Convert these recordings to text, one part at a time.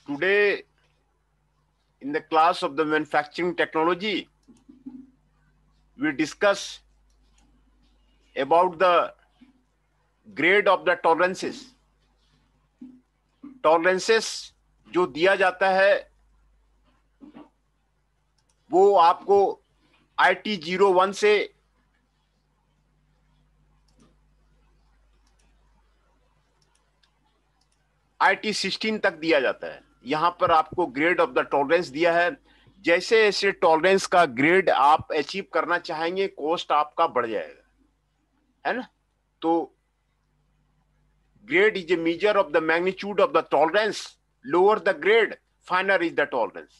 Today, in the class of the manufacturing technology, we discuss about the grade of the tolerances. Tolerances जो दिया जाता है वो आपको IT01 से IT16 तक दिया जाता है। यहां पर आपको ग्रेड ऑफ द टॉलरेंस दिया है। जैसे जैसे टॉलरेंस का ग्रेड आप अचीव करना चाहेंगे, कॉस्ट आपका बढ़ जाएगा, है ना। तो grade is a measure of the magnitude of the tolerance. Lower the grade, finer is the tolerance.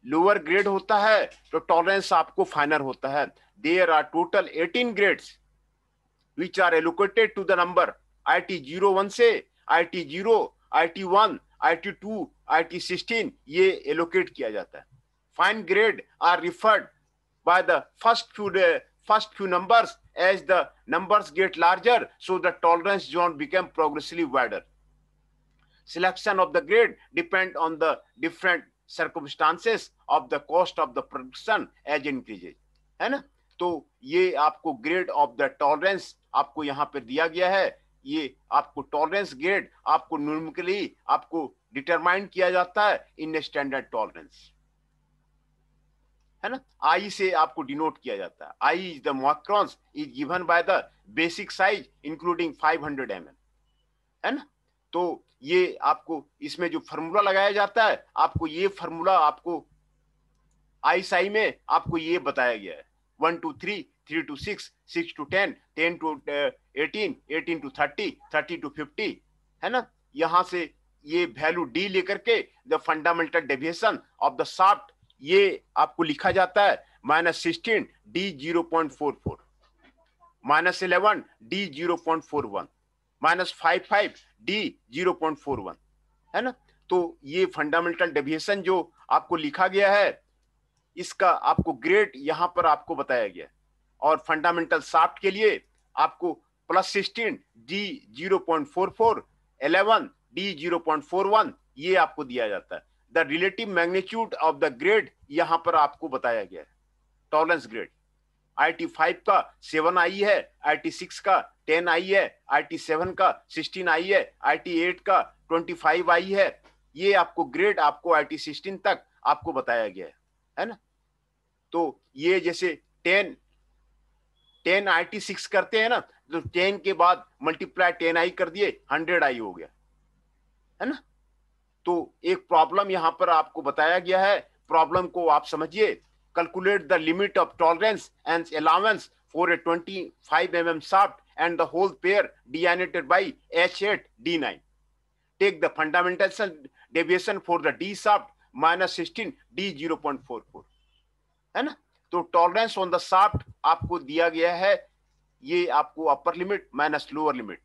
Lower grade होता है तो टॉलरेंस आपको फाइनर होता है। There are total 18 grades which are allocated to the number IT01 से IT0, IT1, IT2, IT16 ये allocate किया जाता है। Fine grade are referred by the first few numbers. As the numbers get larger, so the tolerance zone become progressively wider. Selection of the grade depend on the different circumstances of the cost of the production as increases, है ना। तो ये आपको grade of the tolerance आपको यहाँ पर दिया गया है। ये आपको टॉलरेंस ग्रेड आपको न्यूमेरिकली आपको डिटरमाइन किया जाता है इन स्टैंडर्ड टॉलरेंस, है ना। आई से आपको डिनोट किया जाता है। I is the microns is given by the basic size including 500 mm, है ना। तो ये आपको इसमें जो फॉर्मूला लगाया जाता है, आपको ये फॉर्मूला आपको आईएसआई में आपको ये बताया गया है। 1 to 3, 3 to 6, 6 to 10, 10 to 18, 18 to 30, 30 to 50, है ना। यहां से ये वैल्यू डी लेकर के the fundamental deviation of the shaft ये आपको लिखा जाता है -16 D 0.44, -11 D 0.41, -55 D 0.41, है ना। तो ये फंडामेंटल डेविएशन जो आपको लिखा गया है इसका आपको ग्रेड यहां पर आपको बताया गया। और फंडामेंटल शाफ्ट के लिए आपको +16 D 0.44, 11 D 0.41 ये आपको दिया जाता है। The relative magnitude of the grade यहां पर आपको बताया गया है। टॉलरेंस ग्रेड IT5 का 7 आई है, IT6 का 10 आई है, IT7 का 16 आई है, IT8 का 25 आई है। ये आपको ग्रेड आपको IT16 तक आपको बताया गया है ना। तो ये जैसे 10 IT6 करते हैं ना, तो 10 के बाद मल्टीप्लाई 10 आई कर दिए, 100 आई हो गया, है ना। तो एक प्रॉब्लम यहां पर आपको बताया गया है। प्रॉब्लम को आप समझिए। Calculate the limit of tolerance and allowance for a 25 mm shaft and the hole pair divided by H8 D9. Take the fundamental deviation for the D shaft -16 D 0.44, है ना। तो टॉलरेंस ऑन द शाफ्ट आपको दिया गया है। ये आपको upper limit minus lower limit,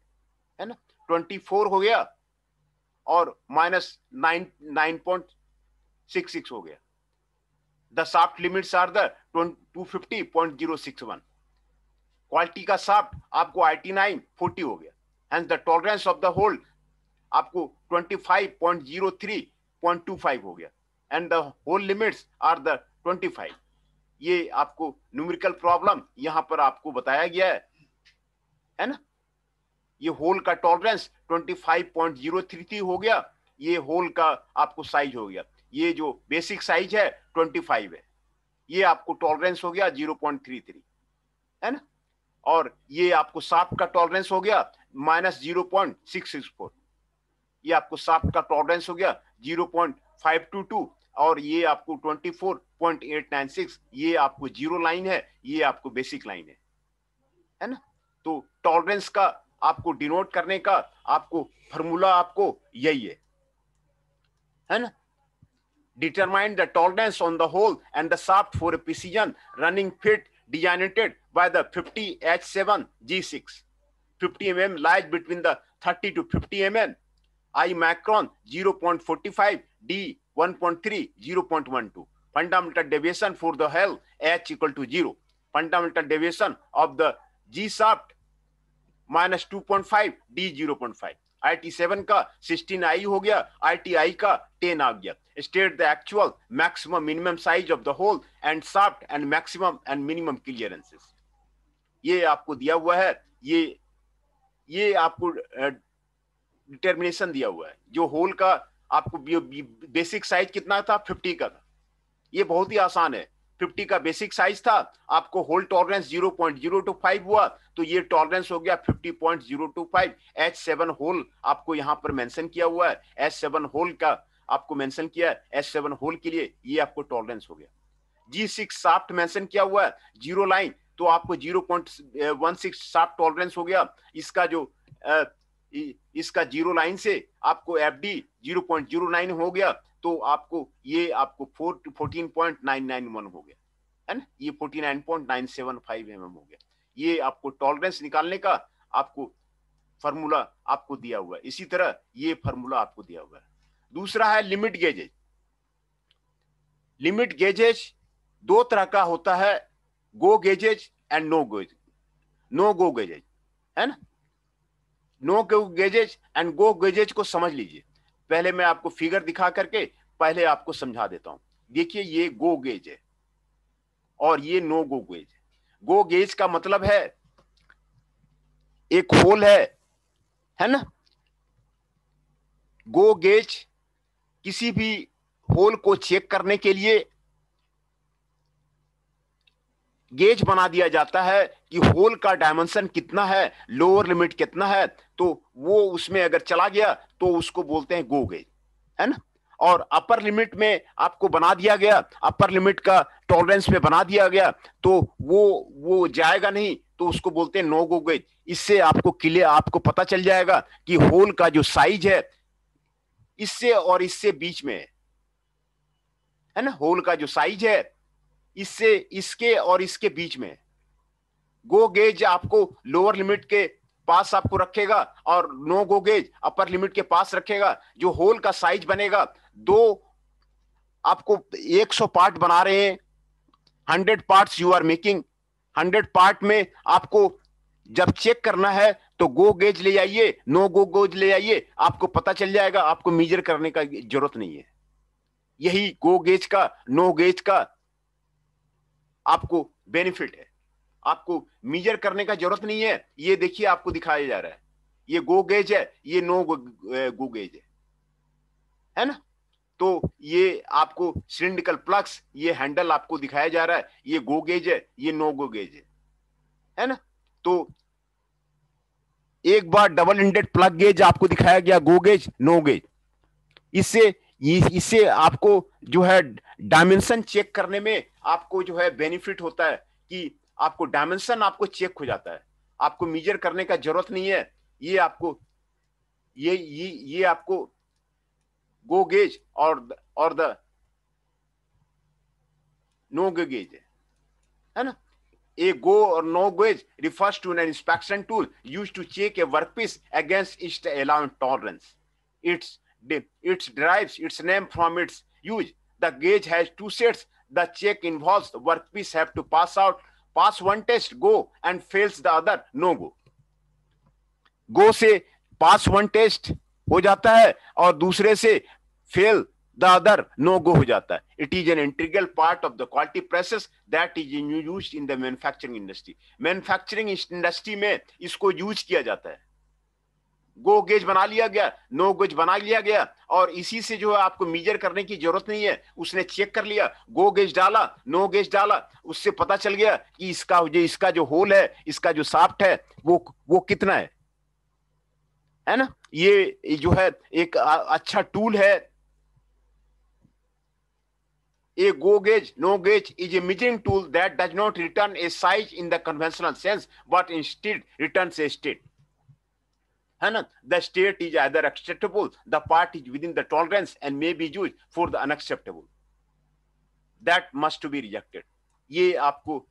है ना। 24 हो गया और -9.66 हो गया। The shaft limits are the 250.061। Quality का शाफ्ट आपको IT9 40 हो गया। Hence the tolerance of the hole आपको 25.03.25 हो गया and the hole limits are the 25। ये आपको न्यूमेरिकल प्रॉब्लम यहां पर आपको बताया गया है ना। ये होल का टॉलरेंस 25.033 हो गया। ये होल का आपको साइज हो गया। ये जो बेसिक साइज है 25 है। ये आपको टॉलरेंस हो गया 0.33, है ना। और ये आपको शाफ्ट का टॉलरेंस हो गया -0.664। ये आपको शाफ्ट का टॉलरेंस हो गया 0.522 और ये आपको 24.896। ये आपको जीरो लाइन है, ये आपको बेसिक लाइन है ना। तो टॉलरेंस का आपको डिनोट करने का आपको फॉर्मूला आपको यही है ना। Determine the tolerance on the hole and the shaft for a precision running fit designated by the 50H7 G6. 50 mm lies between the 30 to 50 mm. I micron 0.45 D 1.3 0.12. Fundamental deviation for the hull H equal to 0. Fundamental deviation of the G shaft -2.5 D 0.5. IT7 का 16i हो गया, ITI का 10 आ गया। State the actual maximum minimum size of the hole and shaft and maximum and minimum clearances. ये आपको दिया हुआ है, ये आपको डिटर्मिनेशन दिया हुआ है। जो होल का आपको बेसिक साइज कितना था, 50 का था। ये बहुत ही आसान है, 50 का बेसिक साइज था, आपको होल टॉलरेंस 0.025 हुआ, तो ये टॉलरेंस हो गया 50.025। H7 होल आपको यहां पर मेंशन किया हुआ है, H7 होल का आपको मेंशन किया है, H7 होल के लिए ये आपको टॉलरेंस हो गया। G6 शाफ्ट मेंशन किया हुआ है, जीरो लाइन, तो आपको 0.16 शाफ्ट टॉलरेंस हो गया। इसका जो इसका जीरो लाइन से आपको FD 0.09 हो गया, तो आपको ये आपको 14.991 हो गया, है ना, ये 49.975 mm हो गया। ये आपको टॉलरेंस निकालने का आपको फॉर्मूला आपको दिया हुआ है। इसी तरह ये फॉर्मूला आपको दिया हुआ है। दूसरा है लिमिट गेजेज। लिमिट गेजेज दो तरह का होता है, go gauges and no go gauges, है ना। No go gauges and go gauges को समझ लीजिए। पहले मैं आपको फिगर दिखा करके पहले आपको समझा देता हूं। देखिए, ये गो गेज है और ये नो गो गेज है। गो गेज का मतलब है एक होल है ना। गो गेज किसी भी होल को चेक करने के लिए गेज बना दिया जाता है कि होल का डायमेंशन कितना है, लोअर लिमिट कितना है, तो वो उसमें अगर चला गया तो उसको बोलते हैं गो गेज, है ना। और अपर लिमिट में आपको बना दिया गया, अपर लिमिट का टॉलरेंस में बना दिया गया, तो वो जाएगा नहीं, तो उसको बोलते हैं नो गो गेज। इससे आपको क्लियर आपको पता चल जाएगा कि होल का जो साइज है इससे और इससे बीच में है ना, होल का जो साइज है इससे इसके और इसके बीच में। गो गेज आपको लोअर लिमिट के पास आपको रखेगा और no go gauge upper limit के पास रखेगा। जो होल का साइज बनेगा, दो आपको 100 पार्ट बना रहे हैं, 100 parts you are making, 100 part में आपको जब चेक करना है तो गो गेज ले आइए, नो गो गेज ले आइए, आपको पता चल जाएगा, आपको मेजर करने का जरूरत नहीं है। यही गो गेज का नो गेज का आपको बेनिफिट है, आपको मेजर करने का जरूरत नहीं है। ये देखिए आपको दिखाया जा रहा है, ये गो गेज है, ये नो गो गेज है ना। तो ये आपको सिलिंड्रिकल प्लग्स, ये हैंडल आपको दिखाया जा रहा है, ये गो गेज है, ये नो गो गेज है ना। तो एक बार डबल इंडेड प्लग गेज आपको दिखाया गया, गो गेज नो गेज। इससे आपको जो है डायमेंशन चेक करने में आपको जो है बेनिफिट होता है कि आपको डायमेंशन आपको चेक हो जाता है, आपको मेजर करने का जरूरत नहीं है। ये आपको ये आपको गो गेज और द नो गो गेज है ना। A go or no gauge refers to an inspection tool used to check a workpiece against its allowed tolerance. It derives its name from its use. The gauge has two sets. The check involves the workpiece have to pass one test, go, and fails the other, no go. Go से pass one test हो जाता है और दूसरे से fail the other, no go हो जाता है। It is an integral part of the quality process that is used in the manufacturing industry. Manufacturing industry में इसको यूज किया जाता है। गो गेज बना लिया गया, नो गेज बना लिया गया, और इसी से जो है आपको मेजर करने की जरूरत नहीं है। उसने चेक कर लिया, गो गेज डाला, नो गेज डाला, उससे पता चल गया कि इसका जो होल है, इसका जो शाफ्ट है वो कितना है ना। ये जो है एक अच्छा टूल है। A go gauge, no gauge is a measuring tool that does not return a size in the conventional sense, but instead returns a state. है ना, the state is either acceptable, the part is within the tolerance and may be used for the unacceptable, that must to be rejected. ये आपको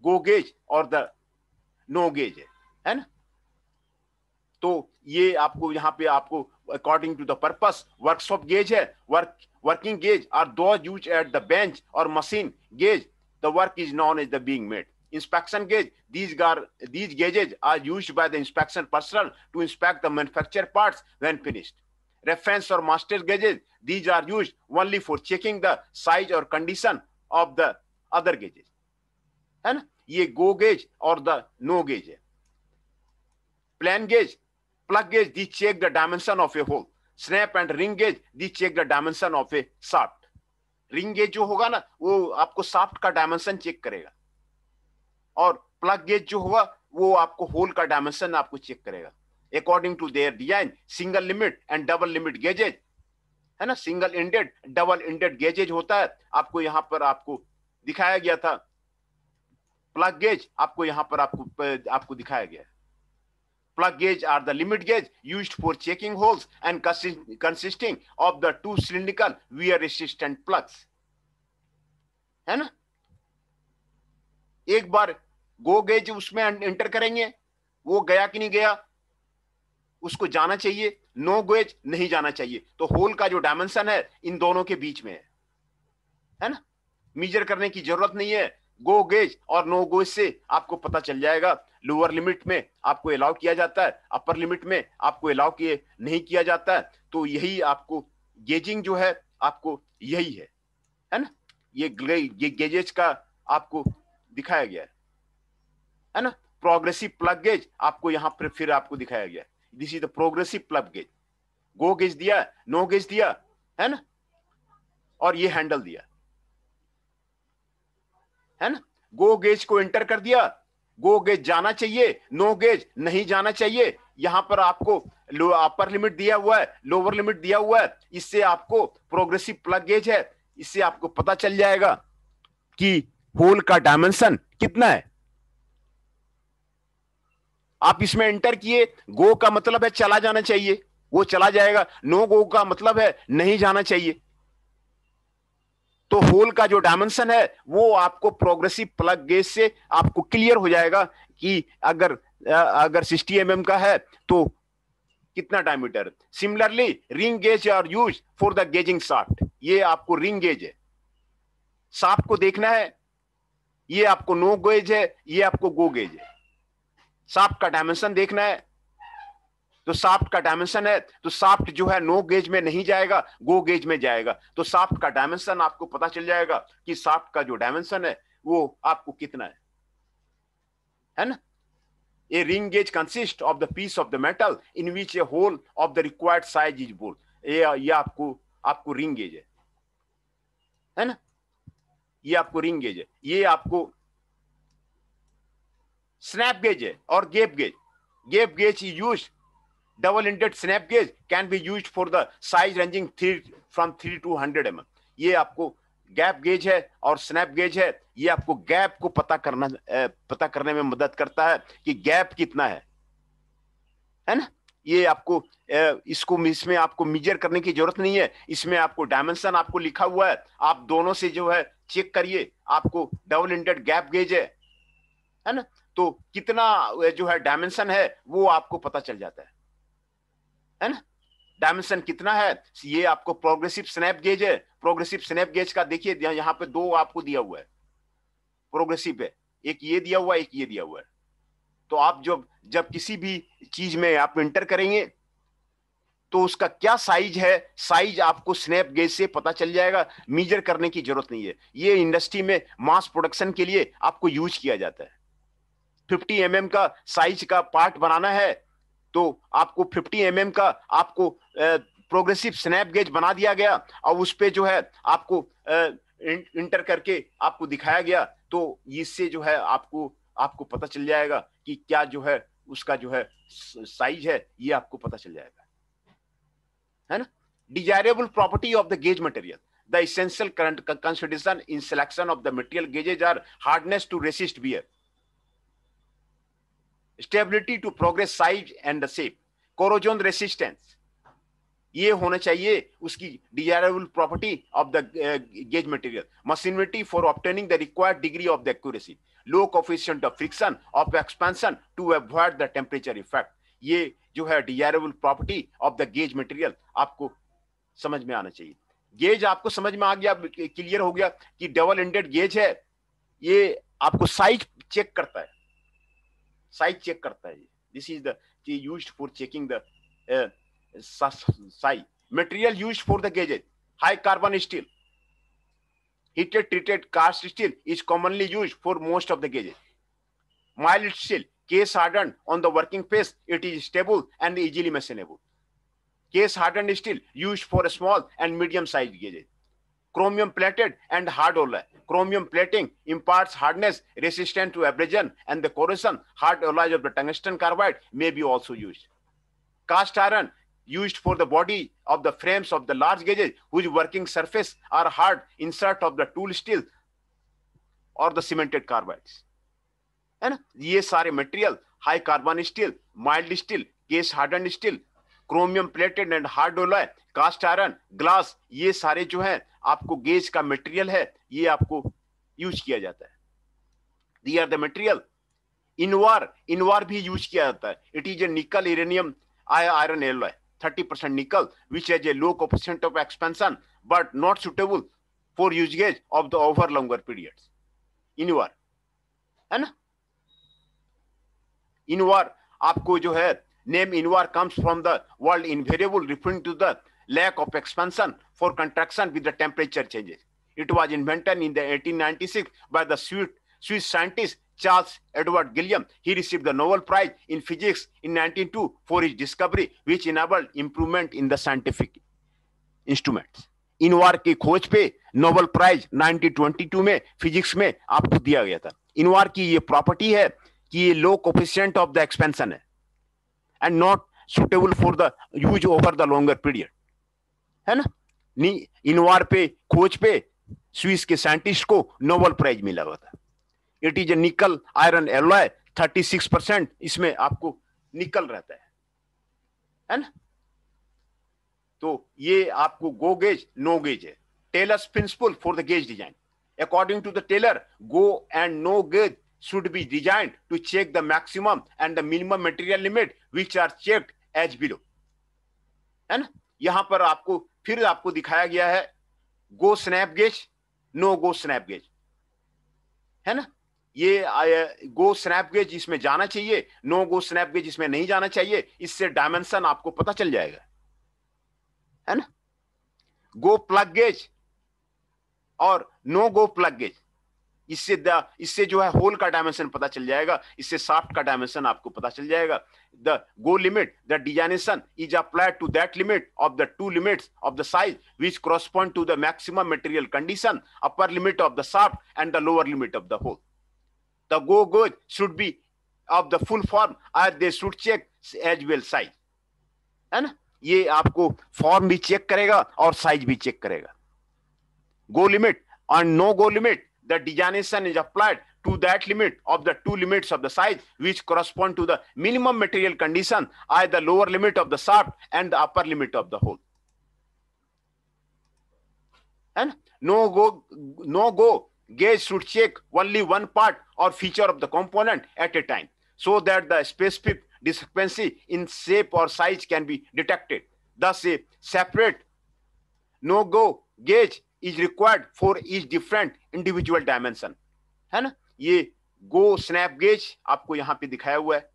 go gauge और the no gauge है ना। तो ये आपको यहाँ पे आपको according to the purpose, workshop gauge है, working gauge are those used at the bench or machine gauge. The work is known as the being made. inspection gauge. These gauges are used by the inspection personnel to inspect the manufactured parts when finished. Reference or master gauges, these are used only for checking the size or condition of the other gauges, है ना. ये go gauge और the no gauge है. Plain gauge, plug gauge, these check the dimension of a hole. Snap and ring gauge, these check the dimension of a shaft. Ring gauge जो होगा ना वो आपको शाफ्ट का डायमेंशन चेक करेगा, और प्लग गेज जो होगा वो आपको होल का डायमेंशन आपको चेक करेगा. According to their design, single limit and double limit gauges, है ना. Single ended, double ended gauges होता है. आपको यहां पर आपको दिखाया गया था. प्लग गेज आपको यहां पर आपको दिखाया गया है. Plug gauge are the limit gauge used for checking holes and consisting of the two cylindrical wear resistant plugs, है ना. एक बार गो गेज उसमें एंटर करेंगे, वो गया कि नहीं गया उसको जाना चाहिए. नो गेज नहीं जाना चाहिए. तो होल का जो डायमेंशन है इन दोनों के बीच में है ना. मेजर करने की जरूरत नहीं है. गो गेज और नो गेज से आपको पता चल जाएगा. लोअर लिमिट में आपको अलाउ किया जाता है, अपर लिमिट में आपको अलाउ किए नहीं किया जाता है. तो यही आपको गेजिंग जो है आपको यही है ना. ये गेजेज का आपको दिखाया गया है ना. प्रोग्रेसिव प्लग गेज आपको यहां पर फिर आपको दिखाया गया. This is the progressive plug gauge. Go gauge दिया, नो गेज दिया, है ना, और ये हैंडल दिया, है ना. गो गेज को एंटर कर दिया, गो गेज जाना चाहिए, नो गेज नहीं जाना चाहिए. यहां पर आपको अपर लिमिट दिया हुआ है, लोअर लिमिट दिया हुआ है. इससे आपको प्रोग्रेसिव प्लग गेज है, इससे आपको पता चल जाएगा कि होल का डायमेंशन कितना है. आप इसमें एंटर किए, गो का मतलब है चला जाना चाहिए, वो चला जाएगा. नो गो का मतलब है नहीं जाना चाहिए. तो होल का जो डायमेंशन है वो आपको प्रोग्रेसिव प्लग गेज से आपको क्लियर हो जाएगा कि अगर 60 mm का है तो कितना diameter. Similarly ring gauge are use for the gauging shaft. ये आपको रिंग गेज है, शाफ्ट को देखना है. ये आपको नो गेज है, ये आपको गो गेज है. शाफ्ट का डायमेंशन देखना है, तो शाफ्ट का डायमेंशन है तो शाफ्ट जो है नो गेज में नहीं जाएगा, गो गेज में जाएगा. तो शाफ्ट का डायमेंशन आपको पता चल जाएगा कि शाफ्ट का जो डायमेंशन है वो आपको कितना है ना. A ring gauge consist of the piece of the metal in which a hole of the required size is bored. ये आपको रिंग गेज है ना. ये आपको रिंग गेज है. ये आपको स्नैप गेज है और gap gauge. Gap gauge is used. Double ended snap gauge can be used for the size ranging from 3 to 100 mm. ये आपको गैप गेज है और स्नैप गेज है. ये आपको गैप को पता करने में मदद करता है कि गैप कितना है ना. ये आपको इसमें आपको मेजर करने की जरूरत नहीं है. इसमें आपको डायमेंशन आपको लिखा हुआ है, आप दोनों से जो है चेक करिए. आपको डबल एंडेड गैप गेज है ना, तो कितना जो है डायमेंशन है वो आपको पता चल जाता है ना. डायमेंशन कितना है. ये आपको प्रोग्रेसिव स्नैप गेज है. प्रोग्रेसिव स्नैप गेज का देखिए यहां पे दो आपको दिया हुआ है प्रोग्रेसिव है. एक ये दिया हुआ है, एक ये दिया हुआ है. तो आप जब किसी भी चीज में आप एंटर करेंगे तो उसका क्या साइज है, साइज आपको स्नैप गेज से पता चल जाएगा. मेजर करने की जरूरत नहीं है. ये इंडस्ट्री में मास प्रोडक्शन के लिए आपको यूज किया जाता है. 50 mm का साइज का पार्ट बनाना है तो आपको 50 mm का आपको प्रोग्रेसिव स्नैप गेज बना दिया गया और उस पे जो है आपको इंटर करके आपको दिखाया गया. तो इससे जो है आपको पता चल जाएगा कि क्या जो है उसका जो है साइज है, ये आपको पता चल जाएगा, है ना. Desirable property of the gauge material. The essential consideration in selection of the material gauges are hardness to resist wear, stability to progress size and the shape, corrosion resistance. ये होना चाहिए उसकी desirable property of the gauge material. Machinery for obtaining the required degree of the accuracy, low coefficient of friction of expansion to avoid the temperature effect. ये जो है desirable property of the gauge material आपको समझ में आना चाहिए. Gauge आपको समझ में आ गया, क्लियर हो गया कि डबल एंडेड गेज है. ये आपको साइज चेक करता है, साइज चेक करता है। This is the used for checking the size. Material used for the gauges, high carbon steel, heated treated cast steel is commonly used for most of the gauges. Mild steel, case hardened on the working face, it is stable and easily machinable. Case hardened steel used for small and medium sized gauges. Chromium plated and hard alloy. Chromium plating imparts hardness resistant to abrasion and the corrosion. Hard alloys of the tungsten carbide may be also used. Cast iron used for the body of the frames of the large gauges whose working surface are hard insert of the tool steel or the cemented carbides, है ना। ये सारे material high carbon steel, mild steel, case harden steel, chromium plated and hard alloy, cast iron, glass, ये सारे जो है आपको gauge का मटेरियल है, ये आपको यूज किया जाता है। दी आर द मटेरियल। इनवार भी यूज किया जाता है। इट इज ए निकल uranium iron alloy, 30% nickel, which has a low coefficient of expansion but not suitable for use gauge of the over longer periods. Invar, है ना। Invar आपको जो है name Invar comes from the word invariable, referring to the lack of expansion for contraction with the temperature changes. It was invented in the 1896 by the Swiss scientist Charles Edward Gilliam. He received the Nobel Prize in Physics in 1902 for his discovery, which enabled improvement in the scientific instruments. Invar की खोज पे Nobel prize 1922 में physics में आपको दिया गया था। Invar की ये प्रॉपर्टी है कि ये लो कोफिशिएंट ऑफ द एक्सपेंशन है and not suitable for the use over the longer period, है ना। इनवार पे खोज पे स्विस के साइंटिस्ट को नोबेल प्राइज मिला हुआ था। इट इज ए निकल आयरन एलॉय, 36% इसमें आपको निकल रहता है ना। तो ये आपको गो गेज नो गेज है। Taylor's principle for the gauge design, according to the Taylor go and no gauge should be designed to check the maximum and the minimum material limit which are checked as below, है ना। यहां पर आपको फिर आपको दिखाया गया है go snap gauge, no go snap gauge, है ना। ये गो स्नैप गेज इसमें जाना चाहिए, नो गो स्नैप गेज इसमें नहीं जाना चाहिए। इससे डायमेंशन आपको पता चल जाएगा, है ना। गो प्लग गेज और नो गो प्लग गेज, इससे जो है होल का डायमेंशन पता चल जाएगा, इससे शाफ्ट का डायमेंशन आपको पता चल जाएगा। The go limit, the designation is applied to that limit of the two limits of the size which correspond to the maximum material condition, upper limit of the shaft and the lower limit of the hole. The go gauge should be of the full form as they should check as well size, है ना। ये आपको form भी check करेगा और size भी check करेगा। Go limit और no go limit, the designation is applied to that limit of the two limits of the size which correspond to the minimum material condition as the lower limit of the shaft and the upper limit of the hole, and no go gauge should check only one part or feature of the component at a time so that the specific discrepancy in shape or size can be detected. Thus a separate no go gauge is required for each different individual dimension, है ना। ये go snap gauge आपको यहां पे दिखाया हुआ है,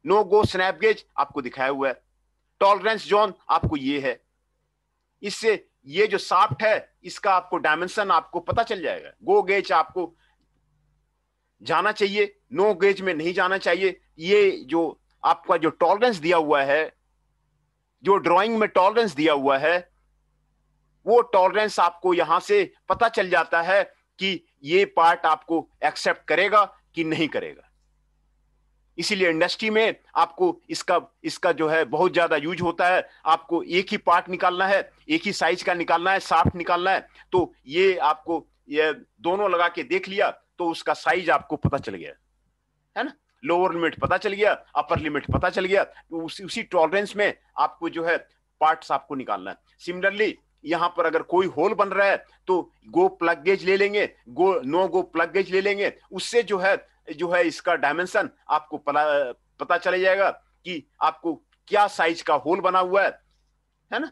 no go snap gauge आपको दिखाया हुआ है। टॉलरेंस जोन आपको ये है, इससे ये जो शाफ्ट है इसका आपको डायमेंशन आपको पता चल जाएगा। गो गेज आपको जाना चाहिए, नो गेज में नहीं जाना चाहिए। ये जो आपका जो टॉलरेंस दिया हुआ है, जो ड्राइंग में टॉलरेंस दिया हुआ है, वो टॉलरेंस आपको यहां से पता चल जाता है कि ये पार्ट आपको एक्सेप्ट करेगा कि नहीं करेगा। इसीलिए इंडस्ट्री में आपको इसका जो है बहुत ज्यादा यूज होता है। आपको एक ही पार्ट निकालना है, एक ही साइज का निकालना है, शाफ्ट निकालना है, तो ये आपको ये दोनों लगा के देख लिया तो उसका साइज आपको पता चल गया, है ना। लोअर लिमिट पता चल गया, अपर लिमिट पता चल गया, तो उसी टॉलरेंस में आपको जो है पार्ट्स आपको निकालना है। सिमिलरली यहां पर अगर कोई होल बन रहा है तो गो प्लग गेज ले लेंगे, नो गो प्लग गेज ले लेंगे। उससे जो है इसका डायमेंशन आपको पता चल जाएगा कि आपको क्या साइज का होल बना हुआ है ना।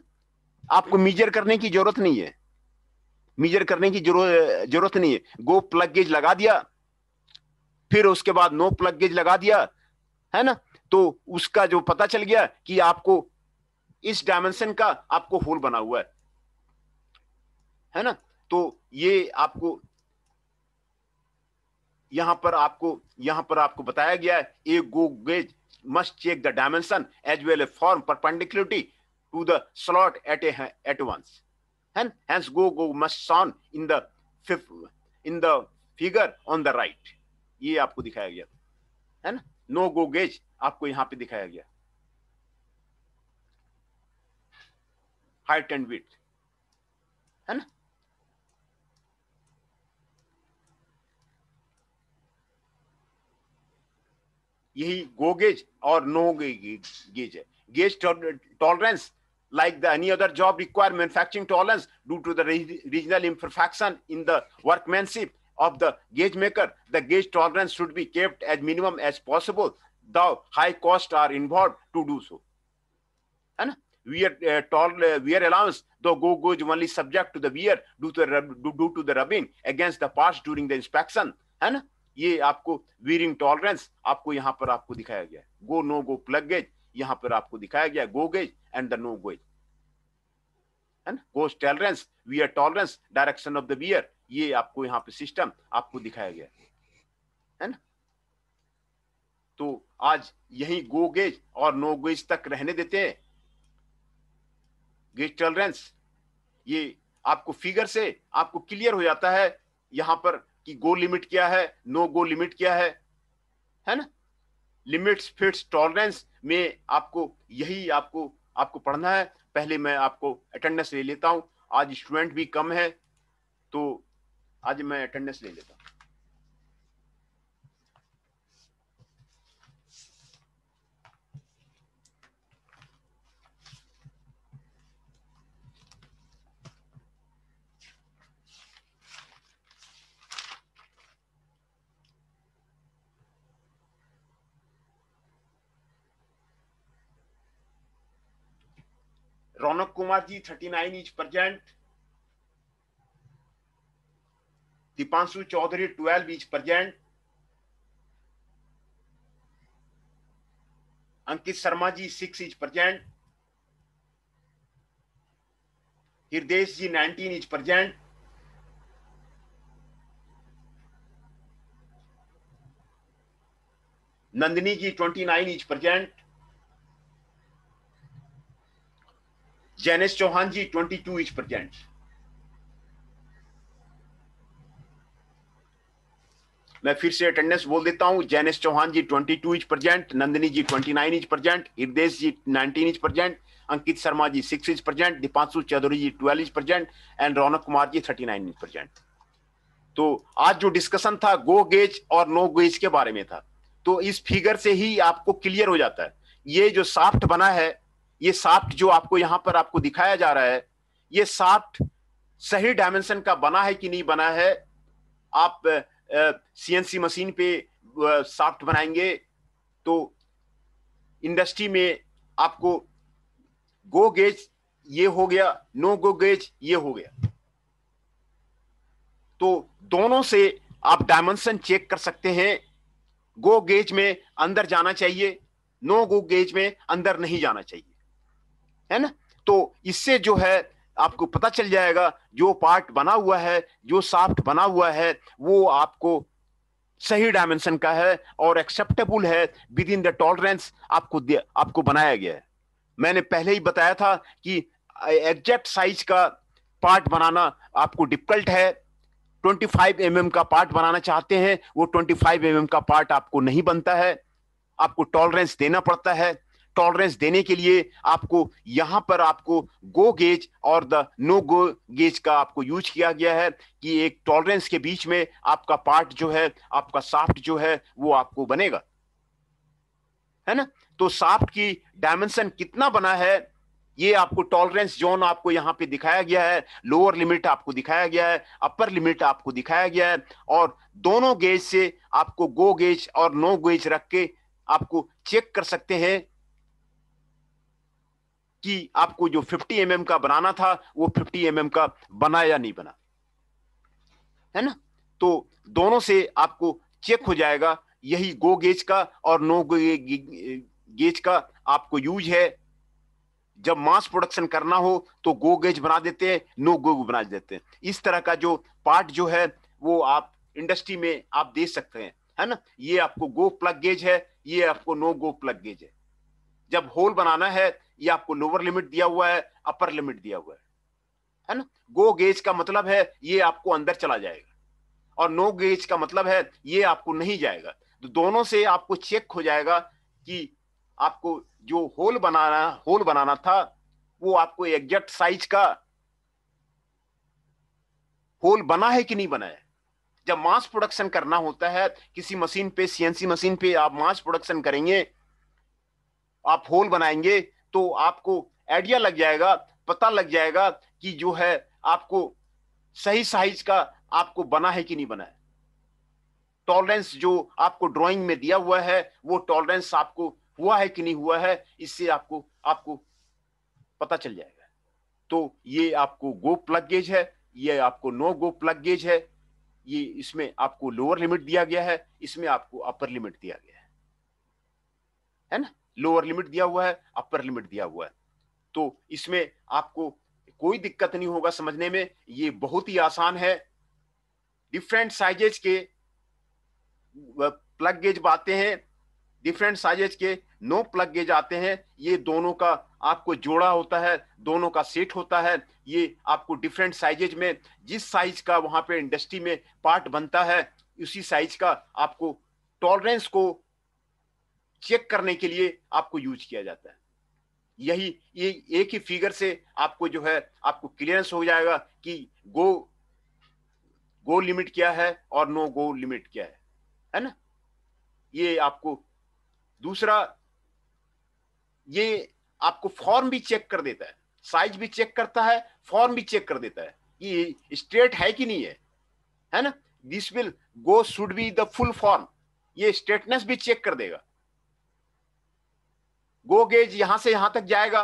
आपको मीजर करने की जरूरत नहीं है, जरूरत नहीं है। गो प्लग गेज लगा दिया, फिर उसके बाद नो प्लग गेज लगा दिया, है ना, तो उसका जो पता चल गया कि आपको इस डायमेंशन का आपको होल बना हुआ है ना। तो ये आपको यहां पर आपको बताया गया है, a go gauge must check the dimension as well a form perpendicularity to the slot at once, and hence go must shown in the figure on the right। ये आपको दिखाया गया है ना। नो गो गेज आपको यहां पे दिखाया गया, हाइट एंड विड्थ, है ना। यही गो गेज और नो गेज है। Gauge tolerance like the any other job require manufacturing tolerance due to the regional imperfection in the workmanship of the gauge maker. The gauge tolerance should be kept as minimum as possible, though high costs are involved to do so, है ना। wear allowance though go gauge only subject to the wear due to the rubbing against the parts during the inspection, है ना। ये आपको wearing tolerance आपको यहाँ पर आपको दिखाया गया है। go no go plug gauge यहाँ पर आपको दिखाया गया go gauge and the no gauge, है ना। Goes tolerance, wear tolerance, direction of the wear, ये आपको यहाँ पे सिस्टम आपको दिखाया गया है ना। तो आज यही गो गेज और नो गेज तक रहने देते हैं। गेज टॉलरेंस ये आपको फिगर से आपको क्लियर हो जाता है यहाँ पर कि गो लिमिट क्या है, नो गो लिमिट क्या है ना। लिमिट्स फिट्स टॉलरेंस में आपको यही आपको पढ़ना है। पहले मैं आपको अटेंडेंस ले लेता हूं, आज स्टूडेंट भी कम है तो आज मैं अटेंडेंस ले लेता हूं। Raunak Kumar ji 39 is present, Deepanshu Chaudhary 12 is present, Ankit Sharma ji 6 is present, Hriday ji 19 is present, Nandini ji 29 is present, Jainesh Chauhan ji 22 is present. मैं फिर से अटेंडेंस बोल देता हूं, Jainesh Chauhan ji 22 is present, Nandini ji 29 is present, Hriday ji 19 is present, Ankit Sharma ji 6 is present, Deepanshu Chaudhary ji 12 is present and Raunak Kumar ji 39 is present. तो आज जो डिस्कशन था गो गेज और नो गेज के बारे में था। तो इस फिगर से ही आपको क्लियर हो जाता है, ये जो शाफ्ट बना है, ये शाफ्ट जो आपको यहां पर आपको दिखाया जा रहा है, ये शाफ्ट सही डायमेंशन का बना है कि नहीं बना है। आप सीएनसी मशीन पे शाफ्ट बनाएंगे तो इंडस्ट्री में आपको गो गेज ये हो गया, नो गो गेज ये हो गया, तो दोनों से आप डायमेंशन चेक कर सकते हैं। गो गेज में अंदर जाना चाहिए, नो गो गेज में अंदर नहीं जाना चाहिए, है ना। तो इससे जो है आपको पता चल जाएगा जो पार्ट बना हुआ है, जो शाफ्ट बना हुआ है वो आपको सही डायमेंशन का है और एक्सेप्टेबल है, विद इन द टॉलरेंस आपको बनाया गया है। मैंने पहले ही बताया था कि एग्जैक्ट साइज का पार्ट बनाना आपको डिफिकल्ट है। 25 mm का पार्ट बनाना चाहते हैं, वो 25 mm का पार्ट आपको नहीं बनता है, आपको टॉलरेंस देना पड़ता है। टॉलरेंस देने के लिए आपको यहां पर आपको गो गेज और द नो गो गेज का आपको यूज किया गया है कि एक टॉलरेंस के बीच में आपका पार्ट जो है, आपका शाफ्ट जो है वो आपको बनेगा, है ना। तो शाफ्ट की डायमेंशन कितना बना है ये आपको टॉलरेंस जोन आपको यहां पे दिखाया गया है, लोअर लिमिट आपको दिखाया गया है, अपर लिमिट आपको दिखाया गया है, और दोनों गेज से आपको गो गेज और नो गेज रख के आपको चेक कर सकते हैं कि आपको जो 50 mm का बनाना था वो 50 mm का बना या नहीं बना, है ना। तो दोनों से आपको चेक हो जाएगा। यही गो गेज का और नो गेज का आपको यूज है। जब मास प्रोडक्शन करना हो तो गो गेज बना देते हैं, नो गो बना देते हैं। इस तरह का जो पार्ट जो है वो आप इंडस्ट्री में आप दे सकते हैं, है ना। ये आपको गो प्लग गेज है, ये आपको नो गो प्लग गेज है। जब होल बनाना है, ये आपको लोअर लिमिट दिया हुआ है, अपर लिमिट दिया हुआ है ना। गो गेज का मतलब है ये आपको अंदर चला जाएगा, और नो गेज का मतलब है ये आपको नहीं जाएगा। तो दोनों से आपको चेक हो जाएगा कि आपको जो होल बनाना था वो आपको एग्जैक्ट साइज का होल बना है कि नहीं बना है। जब मास प्रोडक्शन करना होता है किसी मशीन पे, सीएनसी मशीन पे आप मास प्रोडक्शन करेंगे, आप होल बनाएंगे, तो आपको आइडिया लग जाएगा, पता लग जाएगा कि जो है आपको सही साइज का आपको बना है कि नहीं बना है। टॉलरेंस जो आपको ड्राइंग में दिया हुआ है वो टॉलरेंस आपको हुआ है कि नहीं हुआ है, इससे आपको पता चल जाएगा। तो ये आपको गो प्लग गेज है, ये आपको नो गो प्लग गेज है। ये इसमें आपको लोअर लिमिट दिया गया है, इसमें आपको अपर लिमिट दिया गया है ना। लोअर लिमिट दिया हुआ है, अपर लिमिट दिया हुआ है। तो इसमें आपको कोई दिक्कत नहीं होगा समझने में, ये बहुत ही आसान है। डिफरेंट साइजेज के प्लग गेज आते हैं, डिफरेंट साइजेज के नो प्लग गेज आते हैं। ये दोनों का आपको जोड़ा होता है, दोनों का सेट होता है। ये आपको डिफरेंट साइजेज में जिस साइज का वहां पे इंडस्ट्री में पार्ट बनता है उसी साइज का आपको टॉलरेंस को चेक करने के लिए आपको यूज किया जाता है। यही ये एक ही फिगर से आपको जो है आपको क्लियरेंस हो जाएगा कि गो लिमिट क्या है और नो गो लिमिट क्या है ना। ये आपको दूसरा, ये आपको फॉर्म भी चेक कर देता है, साइज भी चेक करता है, फॉर्म भी चेक कर देता है कि स्ट्रेट है कि नहीं है ना। This will go should be the full form, ये स्ट्रेटनेस भी चेक कर देगा। गो गेज यहां से यहां तक जाएगा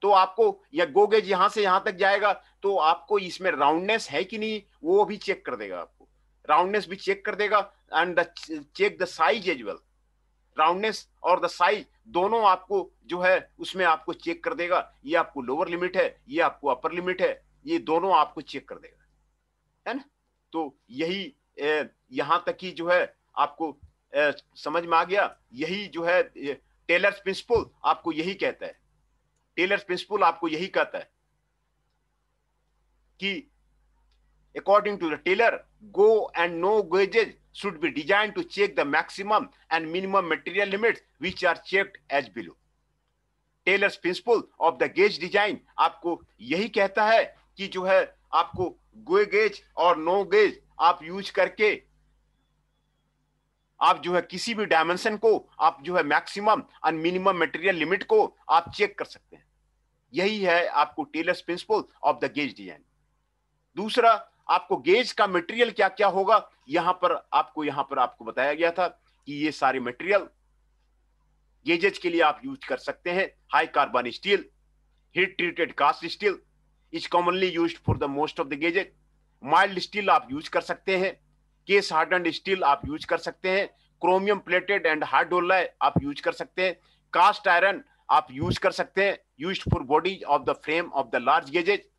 तो आपको, या गो गेज यहां से यहां तक जाएगा तो आपको इसमें राउंडनेस है कि नहीं वो भी चेक कर देगा। आपको राउंडनेस भी चेक कर देगा and check the size as well. Roundness और द साइज दोनों आपको जो है उसमें आपको चेक कर देगा। ये आपको लोअर लिमिट है, ये आपको अपर लिमिट है, ये दोनों आपको चेक कर देगा, है ना। तो यही यहां तक ही जो है आपको समझ में आ गया। यही जो है टेलर्स प्रिंसिपल आपको यही कहता है। टेलर्स प्रिंसिपल आपको यही कहता है कि according to the tailor, go and no gauges should be designed to check the maximum and minimum material limits which are checked as below. Taylor's principle of the gauge design आपको यही कहता है कि जो है आपको गो गेज और no gauge आप यूज करके आप जो है किसी भी डायमेंशन को आप जो है maximum and minimum material limit को आप चेक कर सकते हैं। यही है आपको Taylor's principle of the gauge design. दूसरा, आपको गेज का मटेरियल क्या क्या होगा, यहां पर आपको बताया गया था कि ये सारे मटेरियल गेजेज के लिए आप यूज कर सकते हैं। High carbon steel, heat treated cast steel is commonly used for the most of the gauges. Mild steel आप यूज कर सकते हैं। केस हार्डन्ड स्टील आप यूज कर सकते हैं। क्रोमियम प्लेटेड एंड हार्ड डोलाई आप यूज कर सकते हैं। कास्ट आयरन आप यूज कर सकते हैं, used for body of the frame of the large gauges.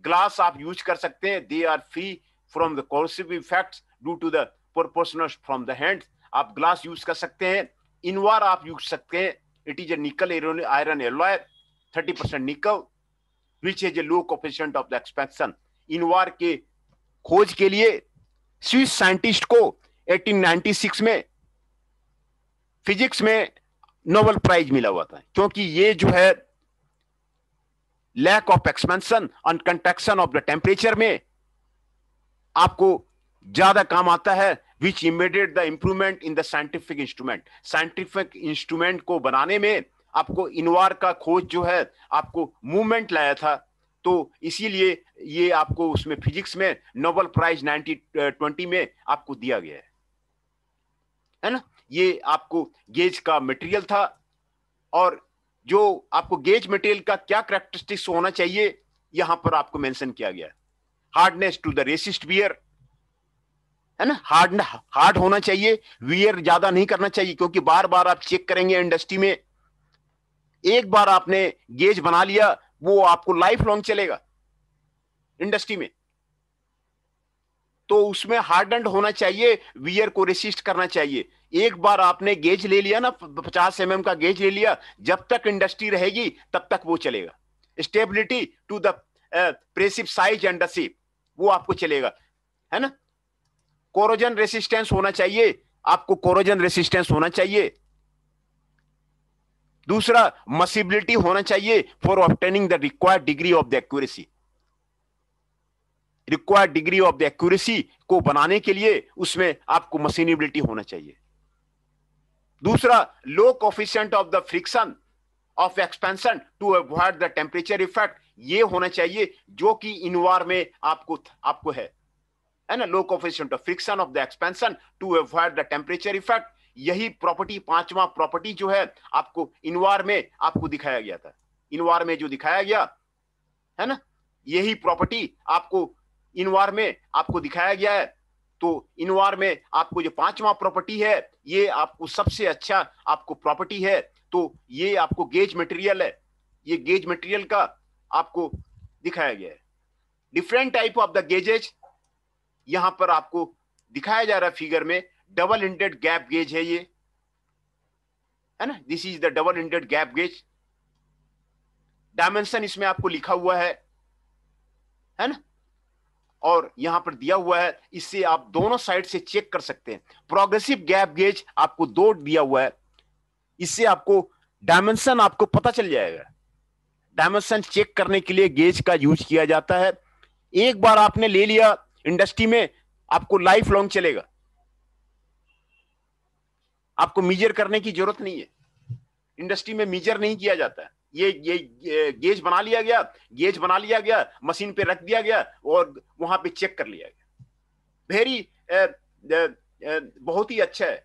Glass आप यूज कर सकते हैं, they are free from the corrosive effects due to the proportional from the hand. आप ग्लास यूज कर सकते हैं। इनवार आप यूज सकते हैं, इट इज ए निकल आयरन एलॉय 30% निकल which is a low coefficient of the expansion. Invar के खोज के लिए स्विस साइंटिस्ट को 1896 में फिजिक्स में नोबेल प्राइज मिला हुआ था, क्योंकि ये जो है lack of expansion and contraction of the temperature में आपको ज्यादा काम आता है, which immediate the improvement in the scientific instrument. Scientific instrument को बनाने में आपको इनवार का खोज जो है आपको मूवमेंट लाया था। तो इसीलिए ये आपको उसमें फिजिक्स में नोबेल प्राइज 1920 में आपको दिया गया है ना। ये आपको गेज का मटेरियल था, और जो आपको गेज मटेरियल का क्या कैरेक्टरिस्टिक्स होना चाहिए यहां पर आपको मेंशन किया गया। Hardness to the resist wear, है ना। हार्ड होना चाहिए, वियर ज्यादा नहीं करना चाहिए, क्योंकि बार बार आप चेक करेंगे इंडस्ट्री में। एक बार आपने गेज बना लिया, वो आपको लाइफ लॉन्ग चलेगा इंडस्ट्री में। तो उसमें हार्डन्ड होना चाहिए, वियर को रेसिस्ट करना चाहिए। एक बार आपने गेज ले लिया ना, 50 mm का गेज ले लिया, जब तक इंडस्ट्री रहेगी तब तक वो चलेगा। Stability to the precise size and the shape, वो आपको चलेगा, है ना। कोरोजन रेसिस्टेंस होना चाहिए, आपको कोरोजन रेसिस्टेंस होना चाहिए। दूसरा, मसिबिलिटी होना चाहिए for obtaining the required degree of the accuracy. Required degree of the accuracy को बनाने के लिए उसमें आपको मशीनेबिलिटी होना चाहिए। दूसरा, low coefficient of the friction of expansion to avoid the temperature effect, ये होना चाहिए जो कि इनवार में आपको है ना। Low coefficient of friction of the expansion to avoid the temperature effect, यही प्रॉपर्टी, पांचवा प्रॉपर्टी जो है आपको इनवार में आपको दिखाया गया था। इनवार में जो दिखाया गया है ना, यही प्रॉपर्टी आपको इनवार में आपको दिखाया गया है। तो इनवार में आपको जो पांचवा प्रॉपर्टी है, ये आपको सबसे अच्छा आपको प्रॉपर्टी है। तो ये आपको गेज मटेरियल है, ये गेज मटेरियल का आपको दिखाया गया है। Different type of the gauges यहां पर आपको दिखाया जा रहा है फिगर में। डबल इंडेड गैप गेज है ये, है ना। This is the double ended gap gauge. Dimension इसमें आपको लिखा हुआ है ना, और यहां पर दिया हुआ है। इससे आप दोनों साइड से चेक कर सकते हैं। प्रोग्रेसिव गैप गेज आपको 2 दिया हुआ है, इससे आपको डायमेंशन आपको पता चल जाएगा। डायमेंशन चेक करने के लिए गेज का यूज किया जाता है। एक बार आपने ले लिया इंडस्ट्री में, आपको लाइफ लॉन्ग चलेगा, आपको मीजर करने की जरूरत नहीं है। इंडस्ट्री में मीजर नहीं किया जाता है। ये गेज बना लिया गया, गेज बना लिया गया, मशीन पे रख दिया गया और वहां पे चेक कर लिया गया। बहुत ही अच्छा है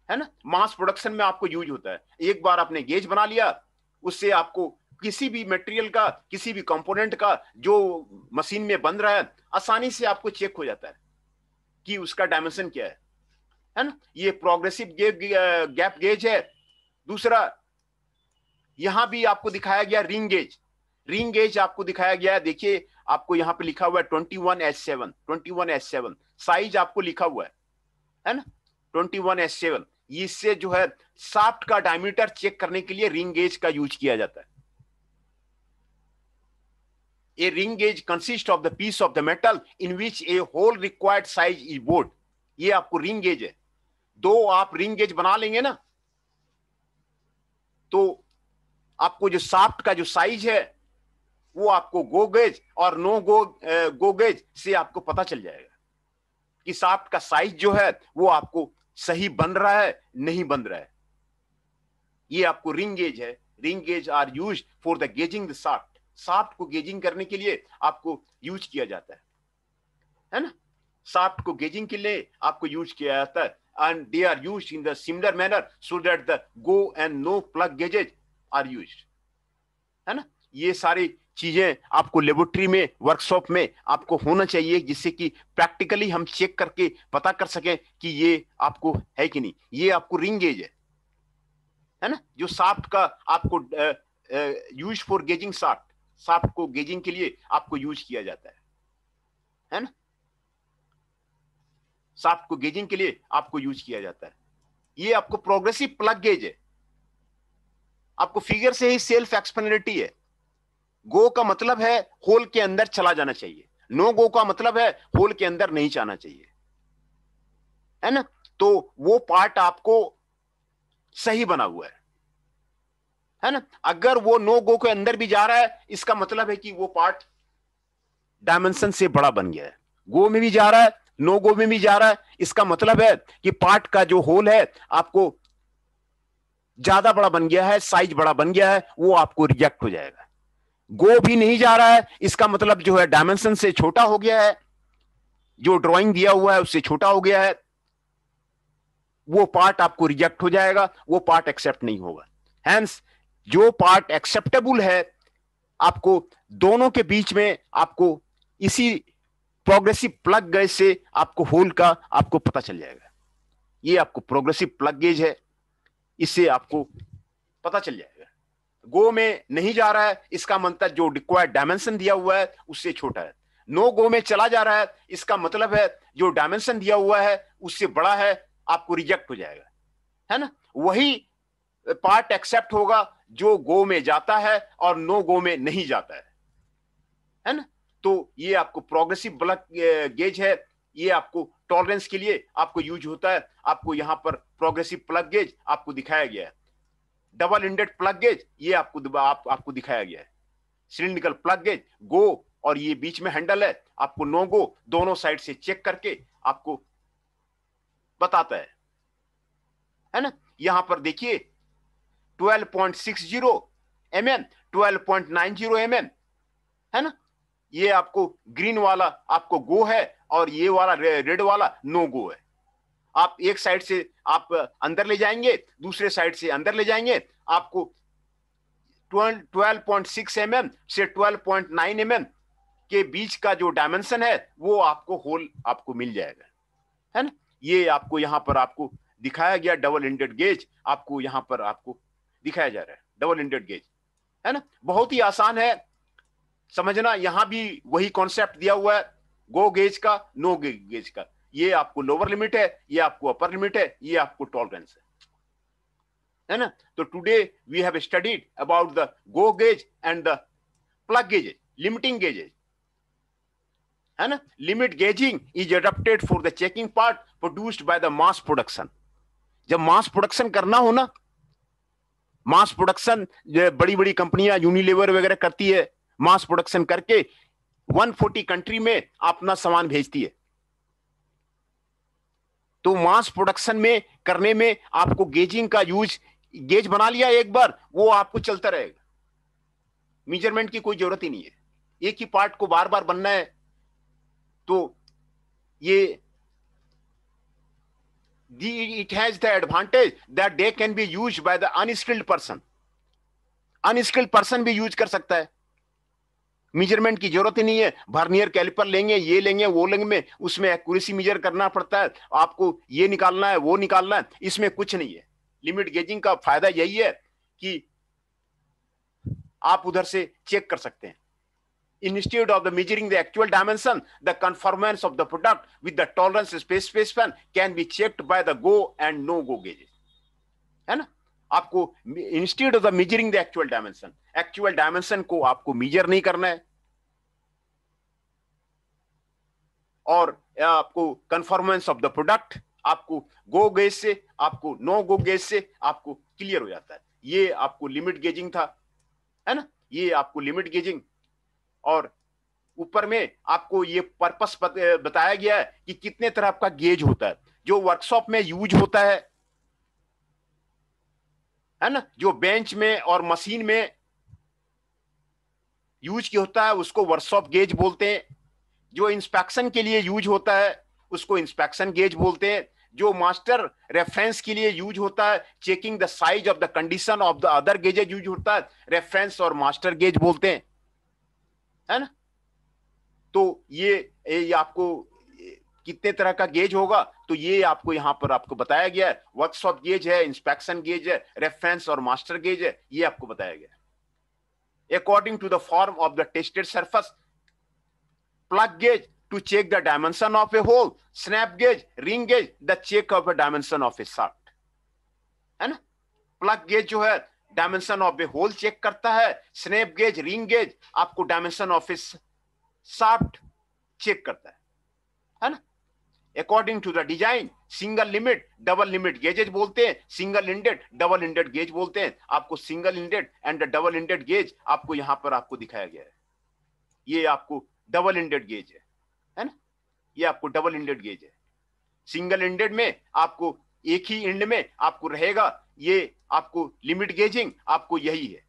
ना। मास प्रोडक्शन में आपको यूज होता है। एक बार आपने गेज बना लिया, उससे आपको किसी भी मटेरियल का, किसी भी कंपोनेंट का जो मशीन में बन रहा है, आसानी से आपको चेक हो जाता है कि उसका डायमेंशन क्या है ना। ये प्रोग्रेसिव गैप गेज है। दूसरा, यहां भी आपको दिखाया गया रिंग गेज। रिंग गेज आपको दिखाया गया है, देखिए आपको यहां पे लिखा हुआ है 21H7, 21H7 साइज आपको लिखा हुआ है ना, 21H7। इससे जो है शाफ्ट का डायमीटर चेक करने के लिए रिंग गेज का यूज किया जाता है। A ring gauge consist of the piece of the metal in which a hole required size is bored. ये आपको रिंग गेज है। 2 आप रिंग गेज बना लेंगे ना, तो आपको जो शाफ्ट का जो साइज है वो आपको गो गेज और नो गो गेज से आपको पता चल जाएगा कि शाफ्ट का साइज जो है वो आपको सही बन रहा है, नहीं बन रहा है। ये आपको रिंग गेज है। Ring gauge are used for the gauging the shaft. Shaft को गेजिंग करने के लिए आपको यूज किया जाता है ना। शाफ्ट को गेजिंग के लिए आपको यूज किया जाता है, and they are used in the similar manner so that the go and no plug gauges are used, है ना। ये सारी चीजें आपको लेबोरेटरी में, वर्कशॉप में आपको होना चाहिए, जिससे कि प्रैक्टिकली हम चेक करके पता कर सकें कि ये आपको है कि नहीं। ये आपको रिंग गेज है ना, जो शाफ्ट का आपको use for gauging shaft. Shaft को गेजिंग के लिए आपको यूज किया जाता है ना। शाफ्ट को गेजिंग के लिए आपको यूज किया जाता है। ये आपको प्रोग्रेसिव प्लग गेज है। आपको फिगर से ही सेल्फ एक्सप्लेनेटरी है। गो का मतलब है होल के अंदर चला जाना चाहिए, नो गो का मतलब है होल के अंदर नहीं जाना चाहिए, है ना। तो वो पार्ट आपको सही बना हुआ है ना। अगर वो नो गो के अंदर भी जा रहा है, इसका मतलब है कि वो पार्ट डायमेंशन से बड़ा बन गया है। गो में भी जा रहा है, नो गो में भी जा रहा है, इसका मतलब है कि पार्ट का जो होल है आपको ज्यादा बड़ा बन गया है, साइज बड़ा बन गया है, वो आपको रिजेक्ट हो जाएगा। गो भी नहीं जा रहा है, इसका मतलब जो है डायमेंशन से छोटा हो गया है, जो ड्राइंग दिया हुआ है उससे छोटा हो गया है, वो पार्ट आपको रिजेक्ट हो जाएगा, वो पार्ट एक्सेप्ट नहीं होगा। हेंस जो पार्ट एक्सेप्टेबल है, आपको दोनों के बीच में आपको इसी प्रोग्रेसिव प्लग गेज से आपको होल का आपको पता चल जाएगा। ये आपको प्रोग्रेसिव प्लग गेज है, इससे आपको पता चल जाएगा। गो में नहीं जा रहा है, इसका मतलब जो रिक्वायर्ड डायमेंशन दिया हुआ है उससे छोटा है। नो गो में चला जा रहा है, इसका मतलब है जो डायमेंशन दिया हुआ है उससे बड़ा है, आपको रिजेक्ट हो जाएगा, है ना। वही पार्ट एक्सेप्ट होगा जो गो में जाता है और नो गो में नहीं जाता है ना। तो ये आपको प्रोग्रेसिव प्लग गेज है, ये आपको टॉलरेंस के लिए आपको यूज होता है। आपको यहां पर प्रोग्रेसिव प्लग गेज आपको दिखाया गया है। डबल इंडेड प्लग गेज ये आपको दिखाया गया है। सिलिंड्रिकल प्लग गेज गो और ये बीच में हैंडल है, आपको नो गो दोनों साइड से चेक करके आपको बताता है ना। यहां पर देखिए 12.60 mm, 12.90 mm, है ना। ये आपको ग्रीन वाला आपको गो है और ये वाला रेड वाला नो गो है। आप एक साइड से आप अंदर ले जाएंगे, दूसरे साइड से अंदर ले जाएंगे, आपको 12.6 mm से 12.9 mm के बीच का जो डायमेंशन है वो आपको होल आपको मिल जाएगा, है ना। ये आपको यहां पर आपको दिखाया गया डबल इंडेड गेज, आपको यहां पर आपको दिखाया जा रहा है डबल इंडेड गेज, है ना। बहुत ही आसान है समझना। यहां भी वही कॉन्सेप्ट दिया हुआ है, गो गेज का, नो गेज का। ये आपको लोअर लिमिट है, ये आपको अपर लिमिट है, ये आपको टॉलरेंस है ना। तो today we have studied about the go gauge and the plug gauge, limiting gauges, है ना। Limit gauging is adopted for the checking part produced by the mass production. जब मास प्रोडक्शन करना हो ना, मास प्रोडक्शन बड़ी बड़ी कंपनियां Unilever वगैरह करती है, मास प्रोडक्शन करके 140 कंट्री में अपना सामान भेजती है। तो मास प्रोडक्शन में करने में आपको गेजिंग का यूज, गेज बना लिया एक बार, वो आपको चलता रहेगा, मेजरमेंट की कोई जरूरत ही नहीं है। एक ही पार्ट को बार बार बनना है। तो ये it has the advantage that they can be used by the unskilled person. Unskilled person भी यूज कर सकता है, मेजरमेंट की जरूरत ही नहीं है। वर्नियर कैलिपर लेंगे, ये लेंगे, वो लेंगे, उसमें एक्यूरेसी मेजर करना पड़ता है, आपको ये निकालना है, वो निकालना है, इसमें कुछ नहीं है। लिमिट गेजिंग का फायदा यही है कि आप उधर से चेक कर सकते हैं। Instead of the measuring the actual dimension, the conformance of the product with the tolerance specification can be checked by the go and no go gauges, है ना। आपको instead of the measuring the actual dimension को आपको measure नहीं करना है, और आपको conformance of the product आपको go gauge से, आपको no go gauge से आपको क्लियर हो जाता है। ये आपको लिमिट गेजिंग था, है ना। ये आपको लिमिट गेजिंग, और ऊपर में आपको ये पर्पस बताया गया है कि कितने तरह का गेज होता है जो वर्कशॉप में यूज होता है ना। जो बेंच में और मशीन में यूज की होता है उसको वर्कशॉप गेज बोलते हैं। जो इंस्पेक्शन के लिए यूज होता है उसको इंस्पेक्शन गेज बोलते हैं। जो मास्टर रेफरेंस के लिए यूज होता है, checking the size of the condition of the other gauges use होता है, रेफरेंस और मास्टर गेज बोलते हैं, है ना। तो ये आपको कितने तरह का गेज होगा तो ये आपको यहां पर आपको बताया गया है। वर्कशॉप गेज है, इंस्पेक्शन गेज है, रेफरेंस और मास्टर गेज है, ये आपको बताया गया है। According to the form of the tested surface, plug gauge to check the dimension of a hole, snap gauge, ring gauge the check of a dimension of a shaft, है ना। Plug gauge जो है dimension of a hole check करता है, snap gauge, ring gauge आपको dimension of a shaft check करता है ना। According to the design, single limit, double limit gauges बोलते हैं, single ended, double ended gauge बोलते हैं। आपको single ended and double ended gauge आपको यहां पर आपको दिखाया गया है। ये आपको डबल इंडेड गेज है ना। ये आपको डबल इंडेड गेज है। सिंगल इंडेड में आपको एक ही इंड में आपको रहेगा। ये आपको लिमिट गेजिंग आपको यही है,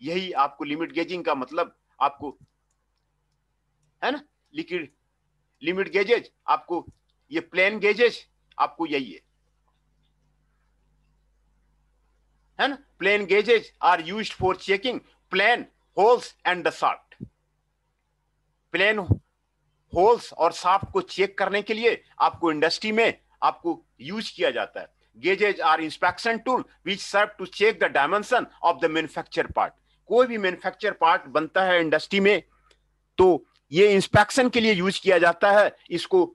यही आपको लिमिट गेजिंग का मतलब आपको, है ना। लिक्विड लिमिट गेजेज आपको, ये प्लेन गेजेज आपको यही है ना। Plain gauges are used for checking plain holes and the shaft. Plain holes और शाफ्ट को चेक करने के लिए आपको इंडस्ट्री में आपको यूज किया जाता है। Gauges are inspection tool which serve to check the dimension of the manufacture part. कोई भी मैन्युफैक्चर पार्ट बनता है इंडस्ट्री में तो ये इंस्पेक्शन के लिए यूज किया जाता है। इसको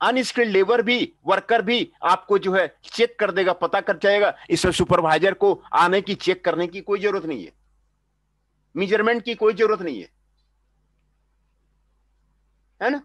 अनस्किल्ड लेबर भी, वर्कर भी आपको जो है चेक कर देगा, पता कर जाएगा। इसमें सुपरवाइजर को आने की, चेक करने की कोई जरूरत नहीं है, मेजरमेंट की कोई जरूरत नहीं है ना।